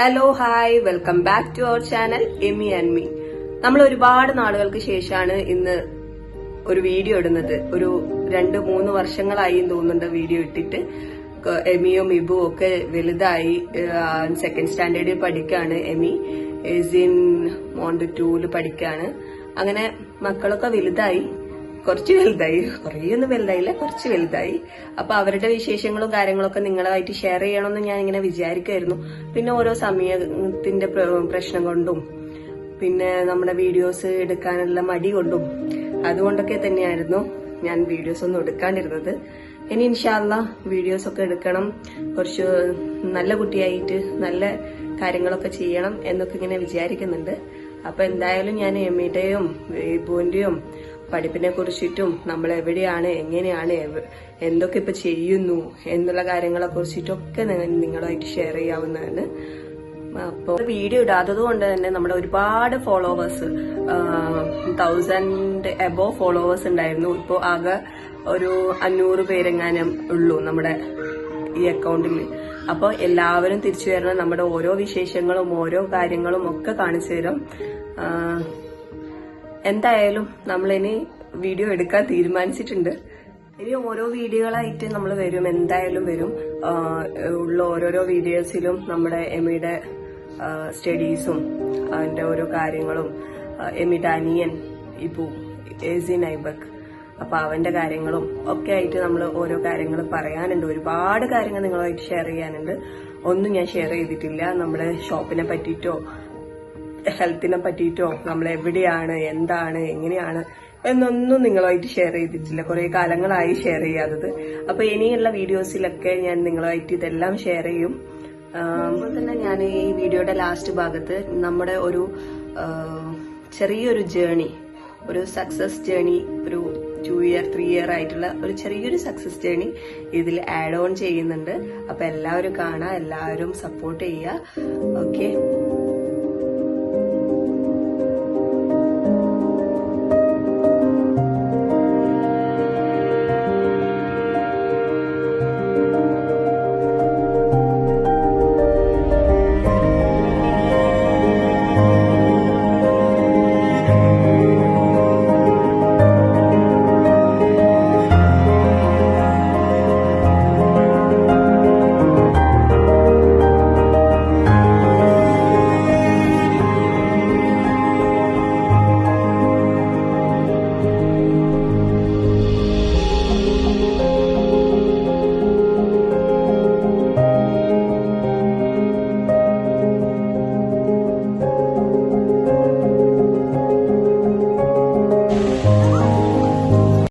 Hello hi welcome back to our channel Emi and me. നമ്മൾ ഒരുപാട് നാളുകൾക്ക് ശേഷമാണ് ഇന്ന് ഒരു വീഡിയോ ഇടുന്നത്. ഒരു 2-3 വർഷങ്ങളായി തോന്നുന്നുണ്ട് വീഡിയോ ഇട്ടിട്ട്. എമിയും ഇബുവും ഒക്കെ വലുതായി. 2nd സ്റ്റാൻഡേർഡിൽ പഠിക്കാണ്. എമി ഇൻ മോണ്ട് 2 പഠിക്കാണ്. അങ്ങനെ മക്കളൊക്കെ വലുതായി, കുറച്ച് വലുതായി, കുറേയൊന്നും വലുതായില്ല, കുറച്ച് വലുതായി. അപ്പൊ അവരുടെ വിശേഷങ്ങളും കാര്യങ്ങളൊക്കെ നിങ്ങളുമായിട്ട് ഷെയർ ചെയ്യണമെന്ന് ഞാൻ ഇങ്ങനെ വിചാരിക്കുമായിരുന്നു. പിന്നെ ഓരോ സമയത്തിന്റെ പ്രശ്നം കൊണ്ടും പിന്നെ നമ്മുടെ വീഡിയോസ് എടുക്കാനുള്ള മടി കൊണ്ടും അതുകൊണ്ടൊക്കെ തന്നെയായിരുന്നു ഞാൻ വീഡിയോസ് ഒന്നും എടുക്കാണ്ടിരുന്നത്. ഇനി ഇൻഷാല്ലാ വീഡിയോസ് ഒക്കെ എടുക്കണം, കുറച്ച് നല്ല കുട്ടിയായിട്ട് നല്ല കാര്യങ്ങളൊക്കെ ചെയ്യണം എന്നൊക്കെ ഇങ്ങനെ വിചാരിക്കുന്നുണ്ട്. അപ്പൊ എന്തായാലും ഞാൻ എമ്മിയുടെയും ഇബുവിന്റെയും പഠിപ്പിനെ കുറിച്ചിട്ടും നമ്മൾ എവിടെയാണ്, എങ്ങനെയാണ്, എന്തൊക്കെ ഇപ്പൊ ചെയ്യുന്നു എന്നുള്ള കാര്യങ്ങളെ കുറിച്ചിട്ടൊക്കെ നിങ്ങളുമായിട്ട് ഷെയർ ചെയ്യാവുന്നതാണ്. അപ്പോൾ വീഡിയോ ഇടാത്തത് കൊണ്ട് തന്നെ നമ്മുടെ ഒരുപാട് ഫോളോവേഴ്സ് 1000 എബോ ഫോളോവേഴ്സ് ഉണ്ടായിരുന്നു. ഇപ്പോൾ ആകെ ഒരു 500 പേരെങ്ങാനും ഉള്ളൂ നമ്മുടെ ഈ അക്കൗണ്ടിൽ. അപ്പോൾ എല്ലാവരും തിരിച്ചു വരണം, നമ്മുടെ ഓരോ വിശേഷങ്ങളും ഓരോ കാര്യങ്ങളും ഒക്കെ കാണിച്ചു തരും. എന്തായാലും നമ്മളിനി വീഡിയോ എടുക്കാൻ തീരുമാനിച്ചിട്ടുണ്ട്. ഇനി ഓരോ വീഡിയോകളായിട്ട് നമ്മൾ വരും, എന്തായാലും വരും. ഉള്ള ഓരോരോ വീഡിയോസിലും നമ്മുടെ എമിയുടെ സ്റ്റഡീസും അതിന്റെ ഓരോ കാര്യങ്ങളും, എമിയുടെ അനിയൻ ഇബു ഏസിൻ ഐബക്, അപ്പൊ അവന്റെ കാര്യങ്ങളും ഒക്കെ ആയിട്ട് നമ്മൾ ഓരോ കാര്യങ്ങൾ പറയാനുണ്ട്. ഒരുപാട് കാര്യങ്ങൾ നിങ്ങളുമായിട്ട് ഷെയർ ചെയ്യാനുണ്ട്. ഒന്നും ഞാൻ ഷെയർ ചെയ്തിട്ടില്ല. നമ്മുടെ ഷോപ്പിനെ പറ്റിയിട്ടോ ഹെൽത്തിനെ പറ്റിയിട്ടോ നമ്മൾ എവിടെയാണ്, എന്താണ്, എങ്ങനെയാണ് എന്നൊന്നും നിങ്ങളുമായിട്ട് ഷെയർ ചെയ്തിട്ടില്ല. കുറെ കാലങ്ങളായി ഷെയർ ചെയ്യാത്തത്. അപ്പൊ ഇനിയുള്ള വീഡിയോസിലൊക്കെ ഞാൻ നിങ്ങളുമായിട്ട് ഇതെല്ലാം ഷെയർ ചെയ്യും. അതുപോലെ തന്നെ ഞാൻ ഈ വീഡിയോയുടെ ലാസ്റ്റ് ഭാഗത്ത് നമ്മുടെ ഒരു ചെറിയൊരു ജേണി, ഒരു സക്സസ് ജേണി, ഒരു 2 year 3 year ആയിട്ടുള്ള ഒരു ചെറിയൊരു സക്സസ് ജേണി ഇതിൽ ആഡ് ഓൺ ചെയ്യുന്നുണ്ട്. അപ്പൊ എല്ലാവരും കാണാം, എല്ലാവരും സപ്പോർട്ട് ചെയ്യുക. ഓക്കെ.